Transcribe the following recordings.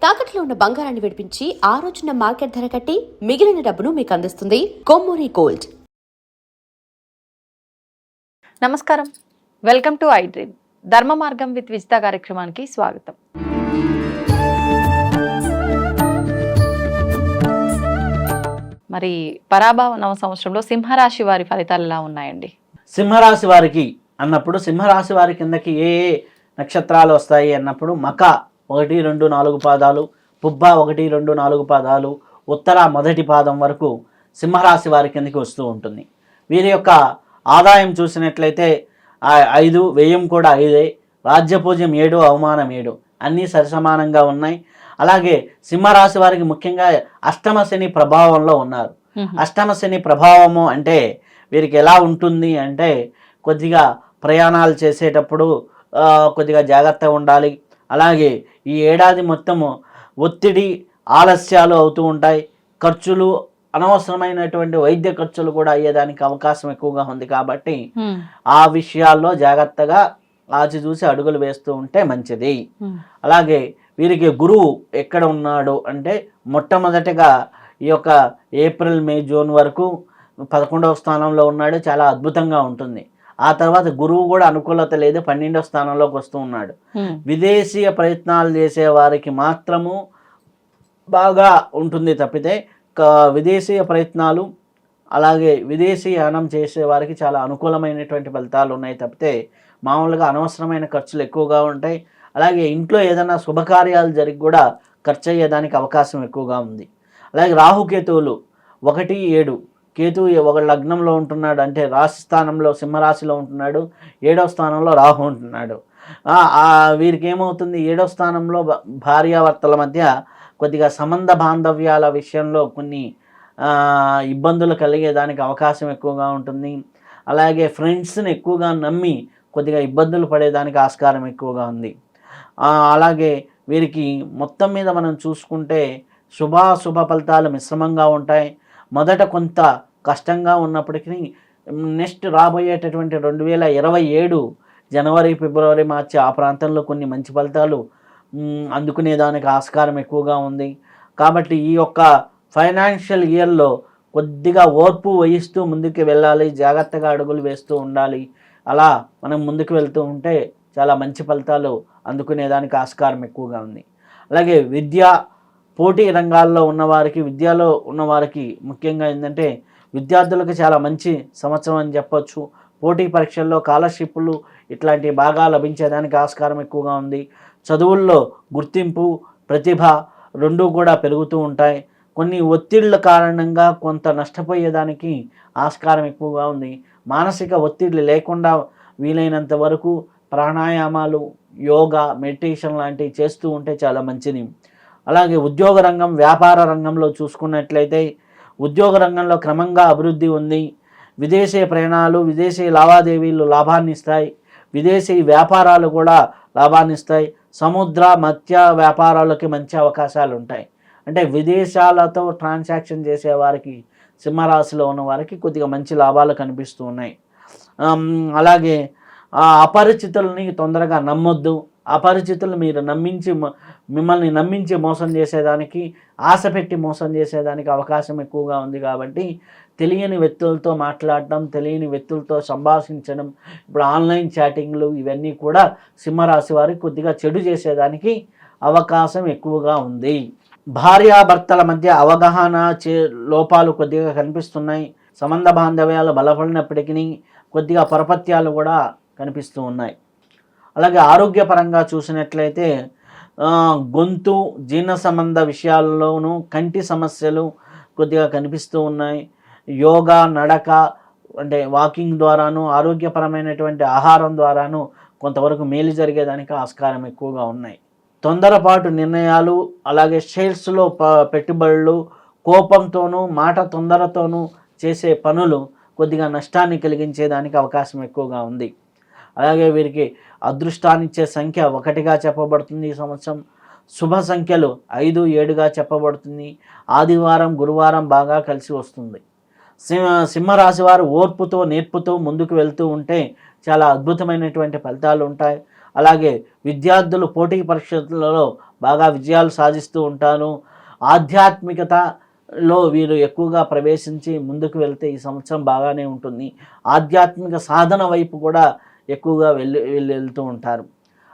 తాకట్లో ఉన్న బంగారాన్ని విడిపించి ఆ రోజున మార్కెట్ ధర కట్టి మిగిలిన డబ్బును మీకు అందిస్తుంది కొమ్మూరి గోల్డ్. నమస్కారం, వెల్కమ్ టు ఐ డ్రీమ్. ధర్మ మార్గం విత్ విజిత కార్యక్రమానికి స్వాగతం. మరి పరాభవ నవ సంవత్సరంలో సింహరాశి వారి ఫలితాలు ఎలా ఉన్నాయండి? సింహరాశి వారికి అన్నప్పుడు సింహరాశి వారి కిందకి ఏ నక్షత్రాలు వస్తాయి అన్నప్పుడు మక 1, 2, 4 పాదాలు, పుబ్బ 1, 2, 4 పాదాలు, ఉత్తర మొదటి పాదం వరకు సింహరాశి వారి కిందకి వస్తూ ఉంటుంది. వీరి యొక్క ఆదాయం చూసినట్లయితే 5, వ్యయం కూడా 5, రాజ్యపూజ్యం 7, అవమానం 7, అన్నీ సరిసమానంగా ఉన్నాయి. అలాగే సింహరాశి వారికి ముఖ్యంగా అష్టమ శని ప్రభావంలో ఉన్నారు. అష్టమ శని ప్రభావము అంటే వీరికి ఎలా ఉంటుంది అంటే కొద్దిగా ప్రయాణాలు చేసేటప్పుడు కొద్దిగా జాగ్రత్తగా ఉండాలి. అలాగే ఈ ఏడాది మొత్తము ఒత్తిడి, ఆలస్యాలు అవుతూ ఉంటాయి. ఖర్చులు, అనవసరమైనటువంటి వైద్య ఖర్చులు కూడా అయ్యేదానికి అవకాశం ఎక్కువగా ఉంది. కాబట్టి ఆ విషయాల్లో జాగ్రత్తగా ఆచిచూసి అడుగులు వేస్తూ ఉంటే మంచిది. అలాగే వీరికి గురువు ఎక్కడ ఉన్నాడు అంటే మొట్టమొదటిగా ఈ యొక్క ఏప్రిల్, మే, జూన్ వరకు 11వ స్థానంలో ఉన్నాడు. చాలా అద్భుతంగా ఉంటుంది. ఆ తర్వాత గురువు కూడా అనుకూలత లేదు, 12వ స్థానంలోకి వస్తూ ఉన్నాడు. విదేశీయ ప్రయత్నాలు చేసే వారికి మాత్రము బాగా ఉంటుంది తప్పితే విదేశీయ ప్రయత్నాలు అలాగే విదేశీయానం చేసే వారికి చాలా అనుకూలమైనటువంటి ఫలితాలు ఉన్నాయి తప్పితే మామూలుగా అనవసరమైన ఖర్చులు ఎక్కువగా ఉంటాయి. అలాగే ఇంట్లో ఏదైనా శుభకార్యాలు జరిగి కూడా ఖర్చు అయ్యేదానికి అవకాశం ఎక్కువగా ఉంది. అలాగే రాహుకేతువులు 1, 7, కేతువు ఒక లగ్నంలో ఉంటున్నాడు అంటే రాశి స్థానంలో సింహరాశిలో ఉంటున్నాడు, 7వ స్థానంలో రాహు ఉంటున్నాడు. వీరికి ఏమవుతుంది, 7వ స్థానంలో భార్యాభర్తల మధ్య కొద్దిగా సంబంధ బాంధవ్యాల విషయంలో కొన్ని ఇబ్బందులు కలిగేదానికి అవకాశం ఎక్కువగా ఉంటుంది. అలాగే ఫ్రెండ్స్ని ఎక్కువగా నమ్మి కొద్దిగా ఇబ్బందులు పడేదానికి ఆస్కారం ఎక్కువగా ఉంది. అలాగే వీరికి మొత్తం మీద మనం చూసుకుంటే శుభాశుభ ఫలితాలు మిశ్రమంగా ఉంటాయి. మొదట కొంత కష్టంగా ఉన్నప్పటికీ నెక్స్ట్ రాబోయేటటువంటి 2027 జనవరి, ఫిబ్రవరి, మార్చి ఆ ప్రాంతంలో కొన్ని మంచి ఫలితాలు అందుకునేదానికి ఆస్కారం ఎక్కువగా ఉంది. కాబట్టి ఈ యొక్క ఫైనాన్షియల్ ఇయర్లో కొద్దిగా ఓర్పు వహిస్తూ ముందుకు వెళ్ళాలి, జాగ్రత్తగా అడుగులు వేస్తూ ఉండాలి. అలా మనం ముందుకు వెళ్తూ ఉంటే చాలా మంచి ఫలితాలు అందుకునేదానికి ఆస్కారం ఎక్కువగా ఉంది. అలాగే పోటీ రంగాల్లో ఉన్నవారికి, విద్యలో ఉన్నవారికి ముఖ్యంగా ఏంటంటే విద్యార్థులకు చాలా మంచి సంవత్సరం అని చెప్పొచ్చు. పోటీ పరీక్షల్లో స్కాలర్షిప్లు ఇట్లాంటివి బాగా లభించేదానికి ఆస్కారం ఎక్కువగా ఉంది. చదువుల్లో గుర్తింపు, ప్రతిభ రెండూ కూడా పెరుగుతూ ఉంటాయి. కొన్ని ఒత్తిళ్ల కారణంగా కొంత నష్టపోయేదానికి ఆస్కారం ఎక్కువగా ఉంది. మానసిక ఒత్తిడి లేకుండా వీలైనంత వరకు ప్రాణాయామాలు, యోగా, మెడిటేషన్ లాంటివి చేస్తూ ఉంటే చాలా మంచిది. అలాగే ఉద్యోగ రంగం, వ్యాపార రంగంలో చూసుకున్నట్లయితే ఉద్యోగ రంగంలో క్రమంగా అభివృద్ధి ఉంది. విదేశీ ప్రయాణాలు, విదేశీ లావాదేవీలు లాభాన్ని ఇస్తాయి. విదేశీ వ్యాపారాలు కూడా లాభాన్ని ఇస్తాయి. సముద్ర మత్స్య వ్యాపారాలకి మంచి అవకాశాలు ఉంటాయి. అంటే విదేశాలతో ట్రాన్సాక్షన్ చేసేవారికి, సింహరాశిలో ఉన్న వారికి కొద్దిగా మంచి లాభాలు కనిపిస్తూ ఉన్నాయి. అలాగే అపరిచితులని తొందరగా నమ్మొద్దు. అపరిచితులు మిమ్మల్ని నమ్మించి మోసం చేసేదానికి, ఆశ పెట్టి మోసం చేసేదానికి అవకాశం ఎక్కువగా ఉంది. కాబట్టి తెలియని వ్యక్తులతో మాట్లాడటం, తెలియని వ్యక్తులతో సంభాషించడం, ఇప్పుడు ఆన్లైన్ చాటింగ్లు ఇవన్నీ కూడా సింహరాశి వారికి కొద్దిగా చెడు చేసేదానికి అవకాశం ఎక్కువగా ఉంది. భార్యాభర్తల మధ్య అవగాహన లోపాలు కొద్దిగా కనిపిస్తున్నాయి. సంబంధ బాంధవ్యాలు బలపడినప్పటికీ కొద్దిగా పరపత్యాలు కూడా కనిపిస్తూ ఉన్నాయి. అలాగే ఆరోగ్యపరంగా చూసినట్లయితే గొంతు, జీర్ణ సంబంధ విషయాల్లోనూ కంటి సమస్యలు కొద్దిగా కనిపిస్తూ ఉన్నాయి. యోగా, నడక అంటే వాకింగ్ ద్వారాను, ఆరోగ్యపరమైనటువంటి ఆహారం ద్వారాను కొంతవరకు మేలు జరిగేదానికి ఆస్కారం ఎక్కువగా ఉన్నాయి. తొందరపాటు నిర్ణయాలు, అలాగే షేర్స్లో పెట్టుబడులు, కోపంతోనూ మాట తొందరతోనూ చేసే పనులు కొద్దిగా నష్టాన్ని కలిగించేదానికి అవకాశం ఎక్కువగా ఉంది. అలాగే వీరికి అదృష్టాన్నిచ్చే సంఖ్య 1గా చెప్పబడుతుంది. ఈ సంవత్సరం శుభ సంఖ్యలు 5, 7గా చెప్పబడుతుంది. ఆదివారం, గురువారం బాగా కలిసి వస్తుంది. సింహరాశి వారు ఓర్పుతో, నేర్పుతో ముందుకు వెళ్తూ ఉంటే చాలా అద్భుతమైనటువంటి ఫలితాలు ఉంటాయి. అలాగే విద్యార్థులు పోటీ పరీక్షలలో బాగా విజయాలు సాధిస్తూ ఉంటారు. ఆధ్యాత్మికతలో వీరు ఎక్కువగా ప్రవేశించి ముందుకు వెళ్తే ఈ సంవత్సరం బాగానే ఉంటుంది. ఆధ్యాత్మిక సాధన వైపు కూడా ఎక్కువగా వెళ్తూ ఉంటారు.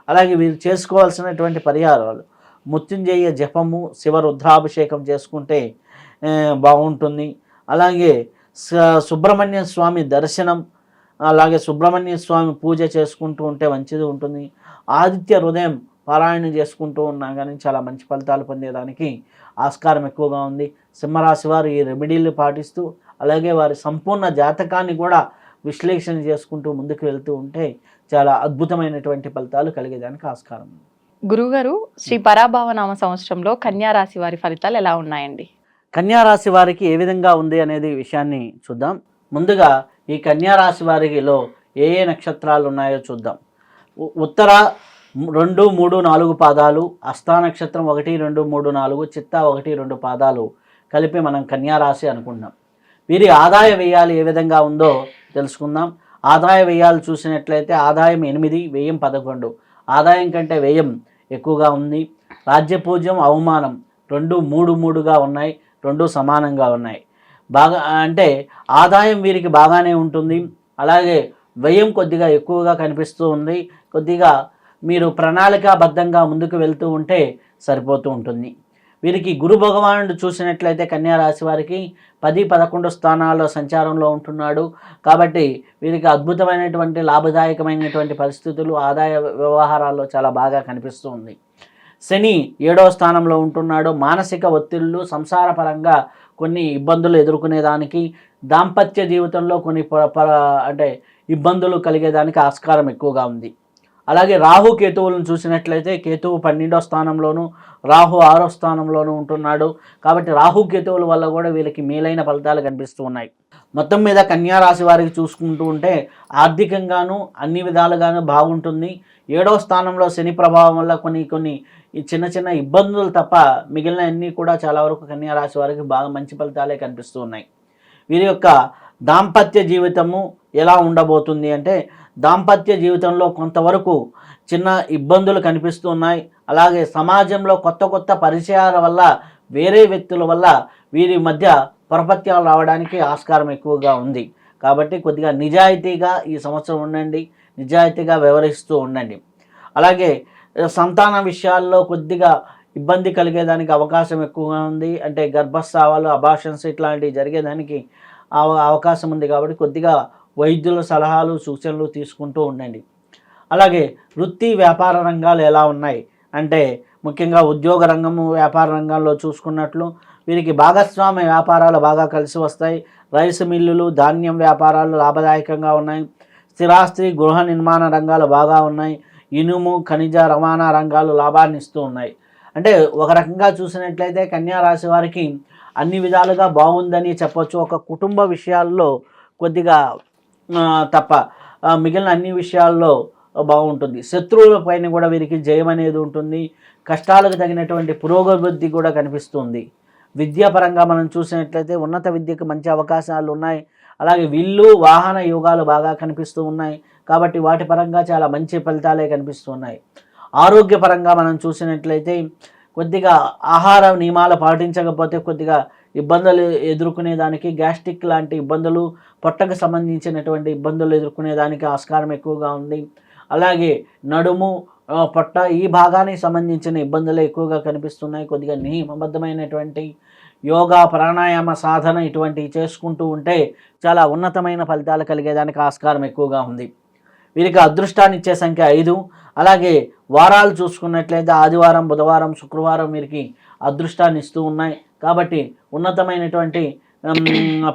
అలాగే వీరు చేసుకోవాల్సినటువంటి పరిహారాలు మృత్యుంజయ జపము, శివ రుద్రాభిషేకం చేసుకుంటే బాగుంటుంది. అలాగే సుబ్రహ్మణ్య స్వామి దర్శనం, అలాగే సుబ్రహ్మణ్య స్వామి పూజ చేసుకుంటూ ఉంటే మంచిది ఉంటుంది. ఆదిత్య హృదయం పారాయణ చేసుకుంటూ ఉన్నా కానీ చాలా మంచి ఫలితాలు పొందేదానికి ఆస్కారం ఎక్కువగా ఉంది. సింహరాశి వారు ఈ రెమెడీలు పాటిస్తూ అలాగే వారి సంపూర్ణ జాతకాన్ని కూడా విశ్లేషణ చేసుకుంటూ ముందుకు వెళ్తూ ఉంటే చాలా అద్భుతమైనటువంటి ఫలితాలు కలిగేదానికి ఆస్కారం ఉంది. గురుగారు, శ్రీ పరాభవ నామ సంవత్సరంలో కన్యా రాశి వారి ఫలితాలు ఎలా ఉన్నాయండి? కన్యా రాశి వారికి ఏ విధంగా ఉంది అనేది విషయాన్ని చూద్దాం. ముందుగా ఈ కన్యా రాశి వారిలో ఏ ఏ నక్షత్రాలు ఉన్నాయో చూద్దాం. ఉత్తర 2, 3, 4 పాదాలు, హస్తా నక్షత్రం 1, 2, 3, 4, చిత్తా 1, 2 పాదాలు కలిపి మనం కన్యా రాశి అనుకుంటాం. వీరి ఆదాయ వ్యయాలు ఏ విధంగా ఉందో తెలుసుకుందాం. ఆదాయ వ్యయాలు చూసినట్లయితే ఆదాయం 8, వ్యయం 11. ఆదాయం కంటే వ్యయం ఎక్కువగా ఉంది. రాజ్యపూజ్యం, అవమానం 2, 3, 3గా ఉన్నాయి, 2 సమానంగా ఉన్నాయి. బాగా అంటే ఆదాయం వీరికి బాగానే ఉంటుంది. అలాగే వ్యయం కొద్దిగా ఎక్కువగా కనిపిస్తూ ఉంది. కొద్దిగా మీరు ప్రణాళికాబద్ధంగా ముందుకు వెళ్తూ ఉంటే సరిపోతూ ఉంటుంది. వీరికి గురు భగవానుడు చూసినట్లయితే కన్యా రాశి వారికి 10, 11 స్థానాల్లో సంచారంలో ఉంటున్నాడు. కాబట్టి వీరికి అద్భుతమైనటువంటి లాభదాయకమైనటువంటి పరిస్థితులు ఆదాయ వ్యవహారాల్లో చాలా బాగా కనిపిస్తూ ఉంది. శని 7వ స్థానంలో ఉంటున్నాడు. మానసిక ఒత్తిళ్ళు, సంసారపరంగా కొన్ని ఇబ్బందులు ఎదుర్కొనేదానికి, దాంపత్య జీవితంలో కొన్ని అంటే ఇబ్బందులు కలిగేదానికి ఆస్కారం ఎక్కువగా ఉంది. అలాగే రాహు కేతువులను చూసినట్లయితే కేతువు 12వ స్థానంలోను, రాహు 6వ స్థానంలోనూ ఉంటున్నాడు. కాబట్టి రాహు కేతువుల వల్ల కూడా వీళ్ళకి మేలైన ఫలితాలు కనిపిస్తూ ఉన్నాయి. మొత్తం మీద కన్యా రాశి వారికి చూసుకుంటూ ఉంటే ఆర్థికంగాను అన్ని విధాలుగాను బాగుంటుంది. 7వ స్థానంలో శని ప్రభావం వల్ల కొన్ని చిన్న చిన్న ఇబ్బందులు తప్ప మిగిలిన అన్నీ కూడా చాలా వరకు కన్యా రాశి వారికి బాగా మంచి ఫలితాలే కనిపిస్తూ ఉన్నాయి. వీరి యొక్క దాంపత్య జీవితము ఎలా ఉండబోతుంది అంటే, దాంపత్య జీవితంలో కొంతవరకు చిన్న ఇబ్బందులు కనిపిస్తూ ఉన్నాయి. అలాగే సమాజంలో కొత్త పరిచయాల వల్ల, వేరే వ్యక్తుల వల్ల వీరి మధ్య పొరపత్యాలు రావడానికి ఆస్కారం ఎక్కువగా ఉంది. కాబట్టి కొద్దిగా నిజాయితీగా ఈ సంవత్సరం ఉండండి, నిజాయితీగా వ్యవహరిస్తూ ఉండండి. అలాగే సంతాన విషయాల్లో కొద్దిగా ఇబ్బంది కలిగేదానికి అవకాశం ఎక్కువగా ఉంది. అంటే గర్భస్రావాలు, అబార్షన్స్ ఇట్లాంటివి జరిగేదానికి అవకాశం ఉంది. కాబట్టి కొద్దిగా వైద్యుల సలహాలు, సూచనలు తీసుకుంటూ ఉండండి. అలాగే వృత్తి వ్యాపార రంగాలు ఎలా ఉన్నాయి అంటే, ముఖ్యంగా ఉద్యోగ రంగము, వ్యాపార రంగాల్లో చూసుకున్నట్లు వీరికి భాగస్వామ్య వ్యాపారాలు బాగా కలిసి వస్తాయి. రైస్ మిల్లులు, ధాన్యం వ్యాపారాలు లాభదాయకంగా ఉన్నాయి. స్థిరాస్తి, గృహ నిర్మాణ రంగాలు బాగా ఉన్నాయి. ఇనుము, ఖనిజ రవాణా రంగాలు లాభాన్ని ఇస్తూ ఉన్నాయి. అంటే ఒక రకంగా చూసినట్లయితే కన్యా రాశి వారికి అన్ని విధాలుగా బాగుందని చెప్పొచ్చు. ఒక కుటుంబ విషయాల్లో కొద్దిగా తప్ప మిగిలిన అన్ని విషయాల్లో బాగుంటుంది. శత్రువుల పైన కూడా వీరికి జయం అనేది ఉంటుంది. కష్టాలకు తగినటువంటి పురోగతి కూడా కనిపిస్తుంది. విద్యాపరంగా మనం చూసినట్లయితే ఉన్నత విద్యకు మంచి అవకాశాలు ఉన్నాయి. అలాగే విల్లు, వాహన యోగాలు బాగా కనిపిస్తూ ఉన్నాయి. కాబట్టి వాటి పరంగా చాలా మంచి ఫలితాలే కనిపిస్తూ ఉన్నాయి. ఆరోగ్యపరంగా మనం చూసినట్లయితే కొద్దిగా ఆహార నియమాలు పాటించకపోతే కొద్దిగా ఇబ్బందులు ఎదుర్కొనేదానికి, గ్యాస్ట్రిక్ లాంటి ఇబ్బందులు, పొట్టకు సంబంధించినటువంటి ఇబ్బందులు ఎదుర్కొనేదానికి ఆస్కారం ఎక్కువగా ఉంది. అలాగే నడుము, పొట్ట ఈ భాగానికి సంబంధించిన ఇబ్బందులు ఎక్కువగా కనిపిస్తున్నాయి. కొద్దిగా నియమబద్ధమైనటువంటి యోగా, ప్రాణాయామ సాధన ఇటువంటివి చేసుకుంటూ ఉంటే చాలా ఉన్నతమైన ఫలితాలు కలిగేదానికి ఆస్కారం ఎక్కువగా ఉంది. వీరికి అదృష్టాన్ని ఇచ్చే సంఖ్య 5. అలాగే వారాలు చూసుకున్నట్లయితే ఆదివారం, బుధవారం, శుక్రవారం వీరికి అదృష్టాన్ని ఇస్తూ ఉన్నాయి. కాబట్టి ఉన్నతమైనటువంటి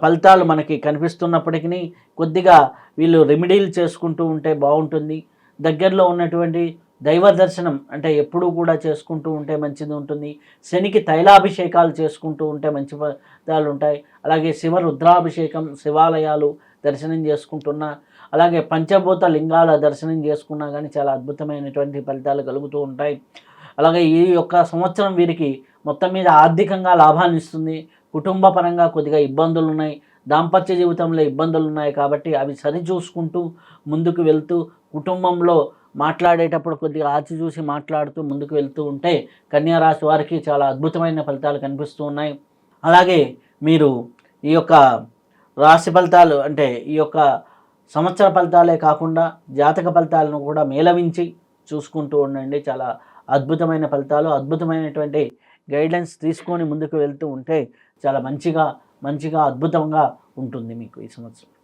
ఫలితాలు మనకి కనిపిస్తున్నప్పటికీ కొద్దిగా వీళ్ళు రెమెడీలు చేసుకుంటూ ఉంటే బాగుంటుంది. దగ్గరలో ఉన్నటువంటి దైవ దర్శనం అంటే ఎప్పుడూ కూడా చేసుకుంటూ ఉంటే మంచిది ఉంటుంది. శనికి తైలాభిషేకాలు చేసుకుంటూ ఉంటే మంచి ఫలితాలు ఉంటాయి. అలాగే శివ రుద్రాభిషేకం, శివాలయాలు దర్శనం చేసుకుంటున్నా, అలాగే పంచభూత లింగాల దర్శనం చేసుకున్నా కానీ చాలా అద్భుతమైనటువంటి ఫలితాలు కలుగుతూ ఉంటాయి. అలాగే ఈ యొక్క సంవత్సరం వీరికి మొత్తం మీద ఆర్థికంగా లాభాన్ని ఇస్తుంది. కుటుంబ పరంగా కొద్దిగా ఇబ్బందులు ఉన్నాయి, దాంపత్య జీవితంలో ఇబ్బందులు ఉన్నాయి. కాబట్టి అవి సరిచూసుకుంటూ ముందుకు వెళ్తూ కుటుంబంలో మాట్లాడేటప్పుడు కొద్దిగా ఆచి చూసి మాట్లాడుతూ ముందుకు వెళ్తూ ఉంటే కన్యా రాశి వారికి చాలా అద్భుతమైన ఫలితాలు కనిపిస్తూ ఉన్నాయి. అలాగే మీరు ఈ యొక్క రాశి ఫలితాలు అంటే ఈ యొక్క సంవత్సర ఫలితాలే కాకుండా జాతక ఫలితాలను కూడా మేళవించి చూసుకుంటూ ఉండండి. చాలా అద్భుతమైన ఫలితాలు, అద్భుతమైనటువంటి గైడ్లైన్స్ తీసుకొని ముందుకు వెళ్తూ ఉంటే చాలా మంచిగా అద్భుతంగా ఉంటుంది మీకు ఈ సంవత్సరం.